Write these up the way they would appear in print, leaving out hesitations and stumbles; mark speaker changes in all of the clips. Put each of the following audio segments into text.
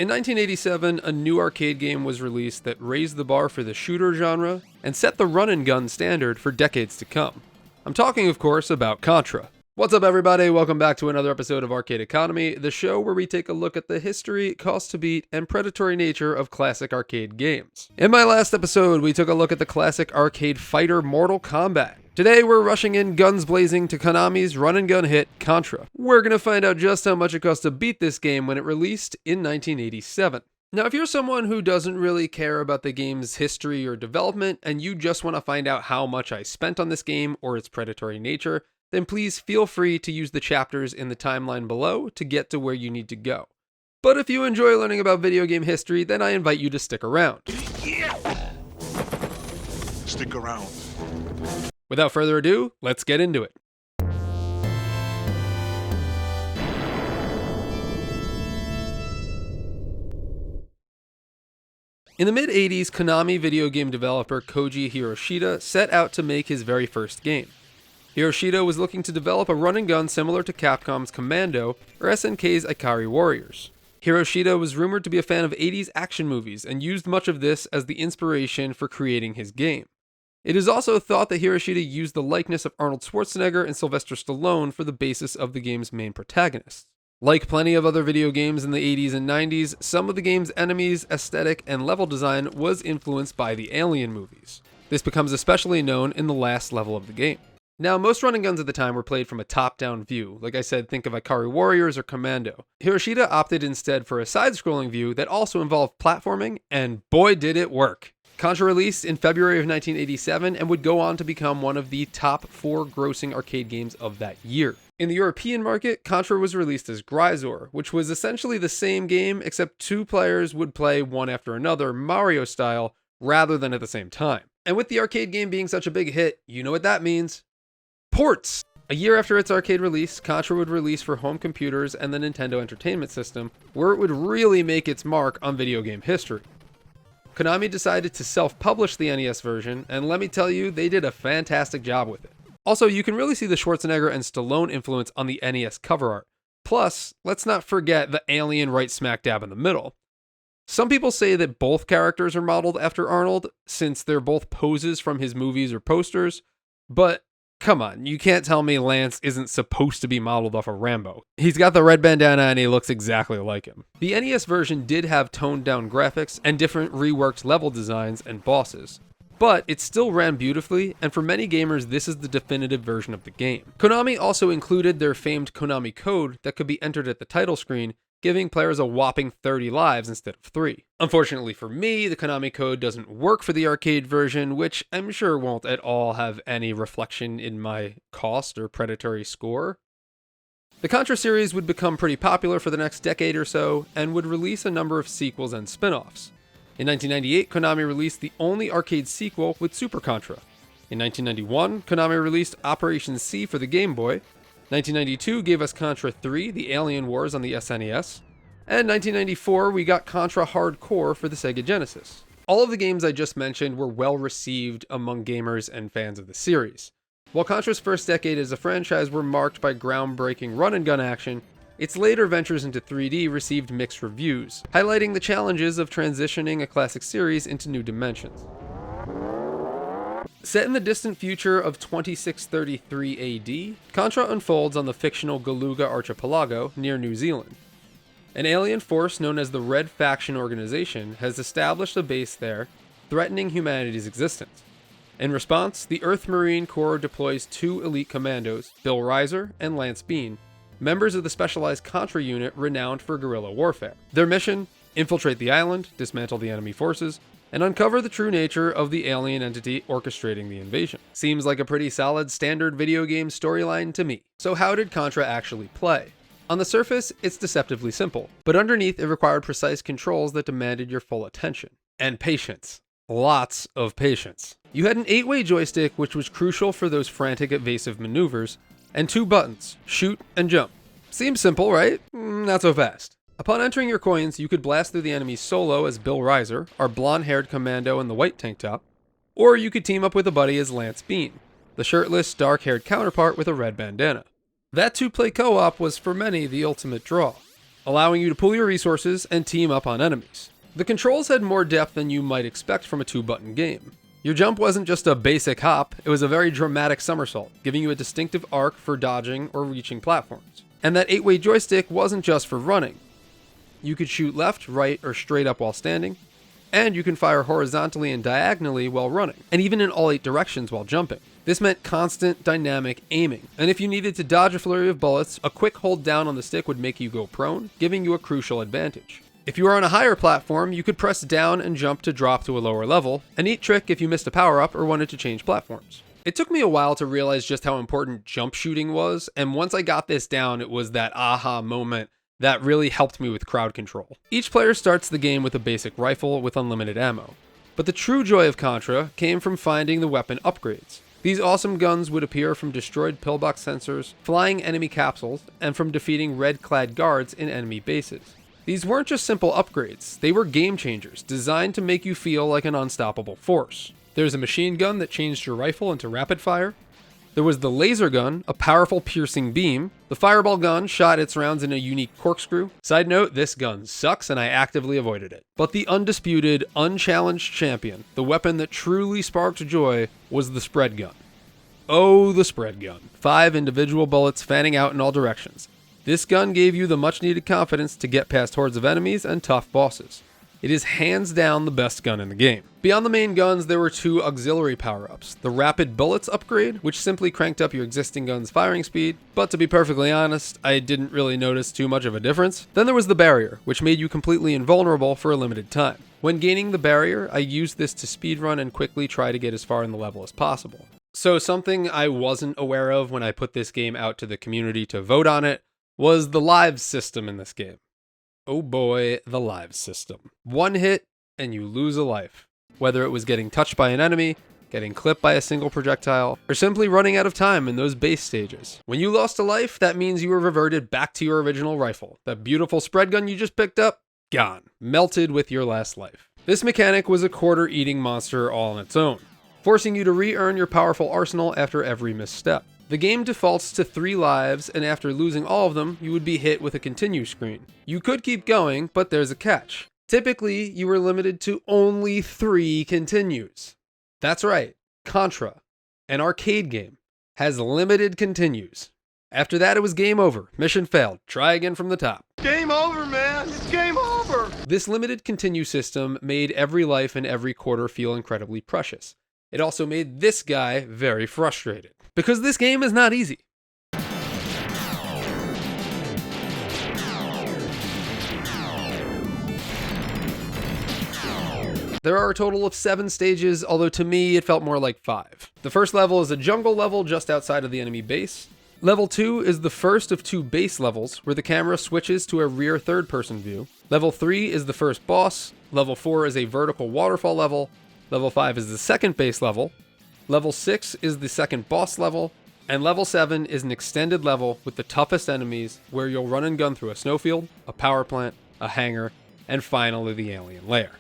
Speaker 1: In 1987, a new arcade game was released that raised the bar for the shooter genre and set the run-and-gun standard for decades to come. I'm talking, of course, about Contra. What's up, everybody? Welcome back to another episode of Arcade Economy, the show where we take a look at the history, cost to beat, and predatory nature of classic arcade games. In my last episode, we took a look at the classic arcade fighter Mortal Kombat. Today, we're rushing in guns blazing to Konami's run-and-gun hit, Contra. We're gonna find out just how much it cost to beat this game when it released in 1987. Now, if you're someone who doesn't really care about the game's history or development, and you just want to find out how much I spent on this game or its predatory nature, then please feel free to use the chapters in the timeline below to get to where you need to go. But if you enjoy learning about video game history, then I invite you to stick around.
Speaker 2: Yeah. Stick around.
Speaker 1: Without further ado, let's get into it. In the mid-80s, Konami video game developer Koji Hiroshita set out to make his very first game. Hiroshita was looking to develop a run-and-gun similar to Capcom's Commando or SNK's Ikari Warriors. Hiroshita was rumored to be a fan of 80s action movies and used much of this as the inspiration for creating his game. It is also thought that Hiroshita used the likeness of Arnold Schwarzenegger and Sylvester Stallone for the basis of the game's main protagonists. Like plenty of other video games in the 80s and 90s, some of the game's enemies, aesthetic, and level design was influenced by the Alien movies. This becomes especially known in the last level of the game. Now, most run-and-guns at the time were played from a top-down view. Like I said, think of Ikari Warriors or Commando. Hiroshita opted instead for a side-scrolling view that also involved platforming, and boy did it work! Contra released in February of 1987 and would go on to become one of the top 4 grossing arcade games of that year. In the European market, Contra was released as Gryzor, which was essentially the same game except 2 players would play one after another Mario style rather than at the same time. And with the arcade game being such a big hit, you know what that means. Ports! A year after its arcade release, Contra would release for home computers and the Nintendo Entertainment System, where it would really make its mark on video game history. Konami decided to self-publish the NES version, and let me tell you, they did a fantastic job with it. Also, you can really see the Schwarzenegger and Stallone influence on the NES cover art. Plus, let's not forget the alien right smack dab in the middle. Some people say that both characters are modeled after Arnold, since they're both poses from his movies or posters, but come on, you can't tell me Lance isn't supposed to be modeled off of Rambo. He's got the red bandana and he looks exactly like him. The NES version did have toned down graphics and different reworked level designs and bosses, but it still ran beautifully, and for many gamers this is the definitive version of the game. Konami also included their famed Konami code that could be entered at the title screen, giving players a whopping 30 lives instead of 3. Unfortunately for me, the Konami code doesn't work for the arcade version, which I'm sure won't at all have any reflection in my cost or predatory score. The Contra series would become pretty popular for the next decade or so, and would release a number of sequels and spin-offs. In 1998, Konami released the only arcade sequel with Super Contra. In 1991, Konami released Operation C for the Game Boy. 1992 gave us Contra 3, The Alien Wars on the SNES, and 1994 we got Contra Hard Corps for the Sega Genesis. All of the games I just mentioned were well received among gamers and fans of the series. While Contra's first decade as a franchise were marked by groundbreaking run-and-gun action, its later ventures into 3D received mixed reviews, highlighting the challenges of transitioning a classic series into new dimensions. Set in the distant future of 2633 AD, Contra unfolds on the fictional Galuga Archipelago near New Zealand. An alien force known as the Red Faction Organization has established a base there, threatening humanity's existence. In response, the Earth Marine Corps deploys 2 elite commandos, Bill Reiser and Lance Bean, members of the specialized Contra unit renowned for guerrilla warfare. Their mission? Infiltrate the island, dismantle the enemy forces, and uncover the true nature of the alien entity orchestrating the invasion. Seems like a pretty solid standard video game storyline to me. So how did Contra actually play? On the surface, it's deceptively simple, but underneath it required precise controls that demanded your full attention. And patience. Lots of patience. You had an 8-way joystick, which was crucial for those frantic evasive maneuvers, and 2 buttons, shoot and jump. Seems simple, right? Not so fast. Upon entering your coins, you could blast through the enemy solo as Bill Reiser, our blonde-haired commando in the white tank top, or you could team up with a buddy as Lance Bean, the shirtless, dark-haired counterpart with a red bandana. That 2-play co-op was for many the ultimate draw. allowing you to pool your resources and team up on enemies. The controls had more depth than you might expect from a 2-button game. Your jump wasn't just a basic hop, it was a very dramatic somersault, giving you a distinctive arc for dodging or reaching platforms. And that 8-way joystick wasn't just for running. You could shoot left, right, or straight up while standing, and you can fire horizontally and diagonally while running, and even in all 8 directions while jumping. This meant constant, dynamic aiming, and if you needed to dodge a flurry of bullets, a quick hold down on the stick would make you go prone, giving you a crucial advantage. If you were on a higher platform, you could press down and jump to drop to a lower level, a neat trick if you missed a power-up or wanted to change platforms. It took me a while to realize just how important jump shooting was, and once I got this down, it was that aha moment that really helped me with crowd control. Each player starts the game with a basic rifle with unlimited ammo, but the true joy of Contra came from finding the weapon upgrades. These awesome guns would appear from destroyed pillbox sensors, flying enemy capsules, and from defeating red-clad guards in enemy bases. These weren't just simple upgrades, they were game changers, designed to make you feel like an unstoppable force. There's a machine gun that changed your rifle into rapid fire. There was the laser gun, a powerful piercing beam. The fireball gun shot its rounds in a unique corkscrew. Side note, this gun sucks and I actively avoided it. But the undisputed, unchallenged champion, the weapon that truly sparked joy, was the spread gun. Oh, the spread gun. 5 individual bullets fanning out in all directions. This gun gave you the much needed confidence to get past hordes of enemies and tough bosses. It is hands down the best gun in the game. Beyond the main guns, there were 2 auxiliary power-ups. The Rapid Bullets upgrade, which simply cranked up your existing gun's firing speed, but to be perfectly honest, I didn't really notice too much of a difference. Then there was the Barrier, which made you completely invulnerable for a limited time. When gaining the Barrier, I used this to speedrun and quickly try to get as far in the level as possible. So something I wasn't aware of when I put this game out to the community to vote on it was the lives system in this game. Oh boy, the lives system. 1 hit and you lose a life. Whether it was getting touched by an enemy, getting clipped by a single projectile, or simply running out of time in those base stages. When you lost a life, that means you were reverted back to your original rifle. That beautiful spread gun you just picked up, gone. Melted with your last life. This mechanic was a quarter-eating monster all on its own, forcing you to re-earn your powerful arsenal after every misstep. The game defaults to 3 lives, and after losing all of them, you would be hit with a continue screen. You could keep going, but there's a catch. Typically, you were limited to only 3 continues. That's right, Contra, an arcade game, has limited continues. After that, it was game over. Mission failed. Try again from the top.
Speaker 2: Game over, man! It's game over!
Speaker 1: This limited continue system made every life and every quarter feel incredibly precious. It also made this guy very frustrated, because this game is not easy. There are a total of 7 stages, although to me it felt more like 5. The first level is a jungle level just outside of the enemy base. Level 2 is the first of 2 base levels, where the camera switches to a rear third-person view. Level 3 is the first boss. Level 4 is a vertical waterfall level. Level 5 is the second base level. Level 6 is the second boss level. And level 7 is an extended level with the toughest enemies, where you'll run and gun through a snowfield, a power plant, a hangar, and finally the alien lair.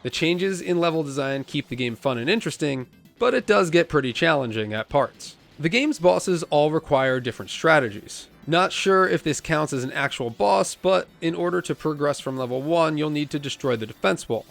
Speaker 1: The changes in level design keep the game fun and interesting, but it does get pretty challenging at parts. The game's bosses all require different strategies. Not sure if this counts as an actual boss, but in order to progress from level 1, you'll need to destroy the defense wall.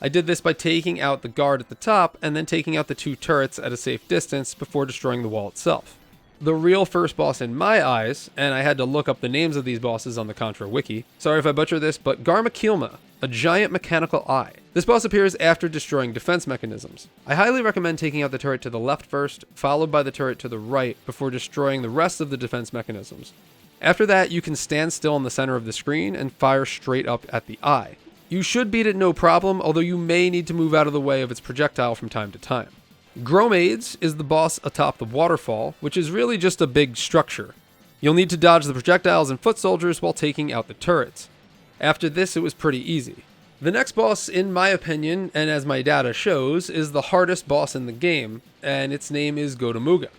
Speaker 1: I did this by taking out the guard at the top and then taking out the 2 turrets at a safe distance before destroying the wall itself. The real first boss in my eyes, and I had to look up the names of these bosses on the Contra wiki. Sorry if I butcher this, but Garmakilma, a giant mechanical eye. This boss appears after destroying defense mechanisms. I highly recommend taking out the turret to the left first, followed by the turret to the right before destroying the rest of the defense mechanisms. After that, you can stand still in the center of the screen and fire straight up at the eye. You should beat it no problem, although you may need to move out of the way of its projectile from time to time. Gromades is the boss atop the waterfall, which is really just a big structure. You'll need to dodge the projectiles and foot soldiers while taking out the turrets. After this, it was pretty easy. The next boss, in my opinion, and as my data shows, is the hardest boss in the game, and its name is Gotomuga,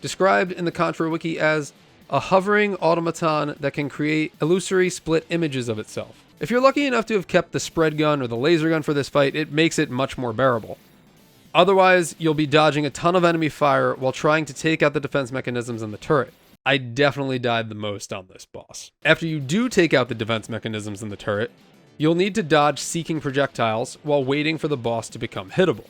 Speaker 1: described in the Contra wiki as a hovering automaton that can create illusory split images of itself. If you're lucky enough to have kept the spread gun or the laser gun for this fight, it makes it much more bearable. Otherwise, you'll be dodging a ton of enemy fire while trying to take out the defense mechanisms in the turret. I definitely died the most on this boss. After you do take out the defense mechanisms in the turret, you'll need to dodge seeking projectiles while waiting for the boss to become hittable.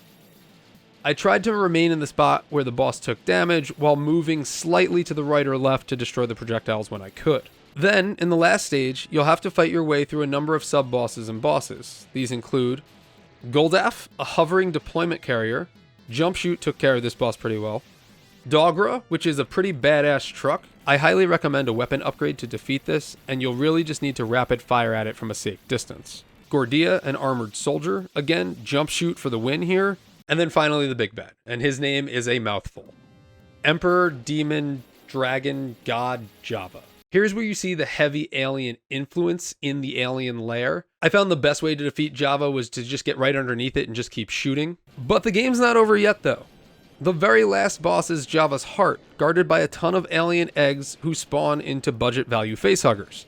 Speaker 1: I tried to remain in the spot where the boss took damage while moving slightly to the right or left to destroy the projectiles when I could. Then, in the last stage, you'll have to fight your way through a number of sub-bosses and bosses. These include Goldaf, a hovering deployment carrier. Jump Shoot took care of this boss pretty well. Dogra, which is a pretty badass truck. I highly recommend a weapon upgrade to defeat this, and you'll really just need to rapid fire at it from a safe distance. Gordia, an armored soldier. Again, Jump Shoot for the win here. And then finally the big bad, and his name is a mouthful. Emperor, Demon, Dragon, God, Java. Here's where you see the heavy alien influence in the alien lair. I found the best way to defeat Java was to just get right underneath it and just keep shooting. But the game's not over yet though. The very last boss is Java's heart, guarded by a ton of alien eggs who spawn into budget value facehuggers.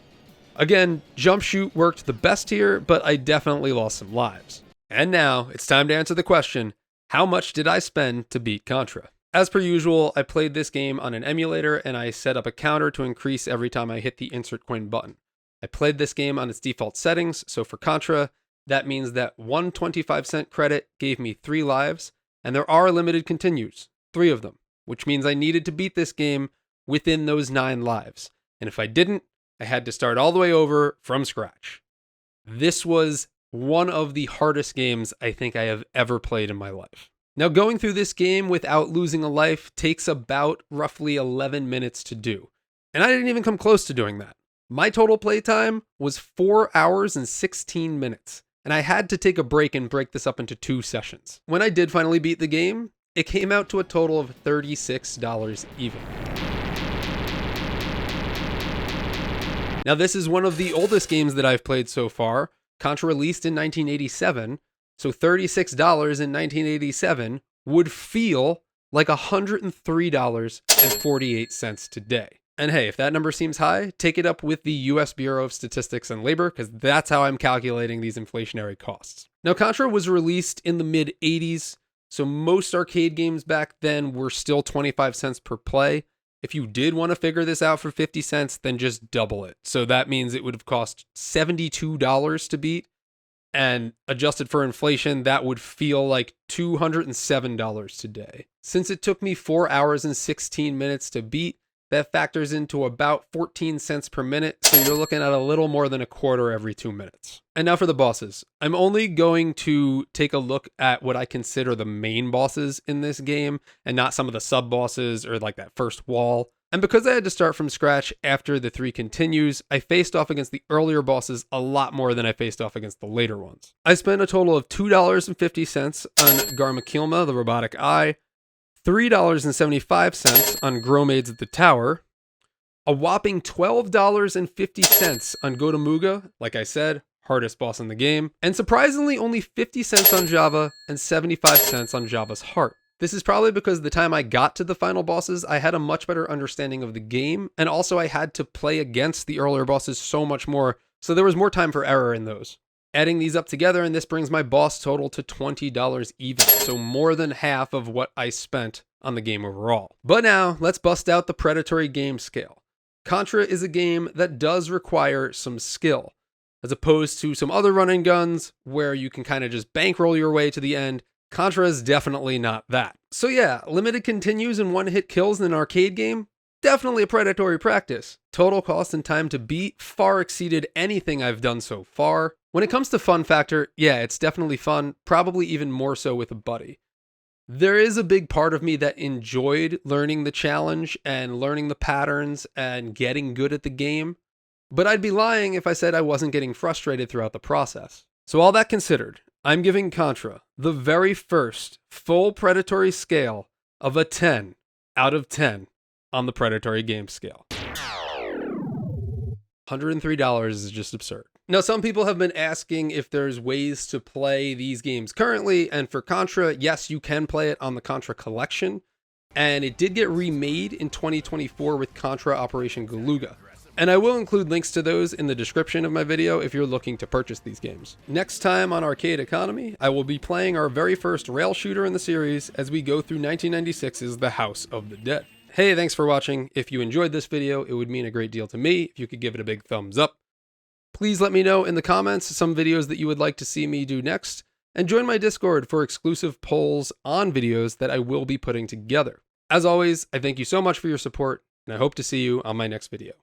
Speaker 1: Again, Jump Shoot worked the best here, but I definitely lost some lives. And now, it's time to answer the question, how much did I spend to beat Contra? As per usual, I played this game on an emulator and I set up a counter to increase every time I hit the insert coin button. I played this game on its default settings, so for Contra, that means that one 25-cent credit gave me 3 lives, and there are limited continues, 3 of them, which means I needed to beat this game within those 9 lives. And if I didn't, I had to start all the way over from scratch. This was one of the hardest games I think I have ever played in my life. Now, going through this game without losing a life takes about roughly 11 minutes to do. And I didn't even come close to doing that. My total playtime was 4 hours and 16 minutes. And I had to take a break and break this up into 2 sessions. When I did finally beat the game, it came out to a total of $36 even. Now, this is one of the oldest games that I've played so far. Contra released in 1987. So $36 in 1987 would feel like $103.48 today. And hey, if that number seems high, take it up with the US Bureau of Statistics and Labor, because that's how I'm calculating these inflationary costs. Now, Contra was released in the mid-80s, so most arcade games back then were still 25 cents per play. If you did want to figure this out for 50 cents, then just double it. So that means it would have cost $72 to beat. And adjusted for inflation, that would feel like $207 today. Since it took me 4 hours and 16 minutes to beat, that factors into about 14 cents per minute, so you're looking at a little more than a quarter every 2 minutes. And now for the bosses. I'm only going to take a look at what I consider the main bosses in this game, and not some of the sub-bosses or like that first wall. And because I had to start from scratch after the 3 continues, I faced off against the earlier bosses a lot more than I faced off against the later ones. I spent a total of $2.50 on Garmakilma, the robotic eye, $3.75 on Gromades at the tower, a whopping $12.50 on Gotamuga, like I said, hardest boss in the game, and surprisingly only 50 cents on Java and 75 cents on Java's heart. This is probably because the time I got to the final bosses, I had a much better understanding of the game, and also I had to play against the earlier bosses so much more, so there was more time for error in those. Adding these up together, and this brings my boss total to $20 even, so more than half of what I spent on the game overall. But now, let's bust out the Predatory game scale. Contra is a game that does require some skill, as opposed to some other run and guns where you can kind of just bankroll your way to the end. Contra is definitely not that. So yeah, limited continues and one-hit kills in an arcade game? Definitely a predatory practice. Total cost and time to beat far exceeded anything I've done so far. When it comes to fun factor, yeah, it's definitely fun, probably even more so with a buddy. There is a big part of me that enjoyed learning the challenge and learning the patterns and getting good at the game, but I'd be lying if I said I wasn't getting frustrated throughout the process. So all that considered, I'm giving Contra the very first full Predatory scale of a 10 out of 10 on the Predatory game scale. $103 is just absurd. Now, some people have been asking if there's ways to play these games currently, and for Contra, yes, you can play it on the Contra collection, and it did get remade in 2024 with Contra Operation Galuga. And I will include links to those in the description of my video if you're looking to purchase these games. Next time on Arcade Economy, I will be playing our very first rail shooter in the series as we go through 1996's The House of the Dead. Hey, thanks for watching. If you enjoyed this video, it would mean a great deal to me if you could give it a big thumbs up. Please let me know in the comments some videos that you would like to see me do next, and join my Discord for exclusive polls on videos that I will be putting together. As always, I thank you so much for your support, and I hope to see you on my next video.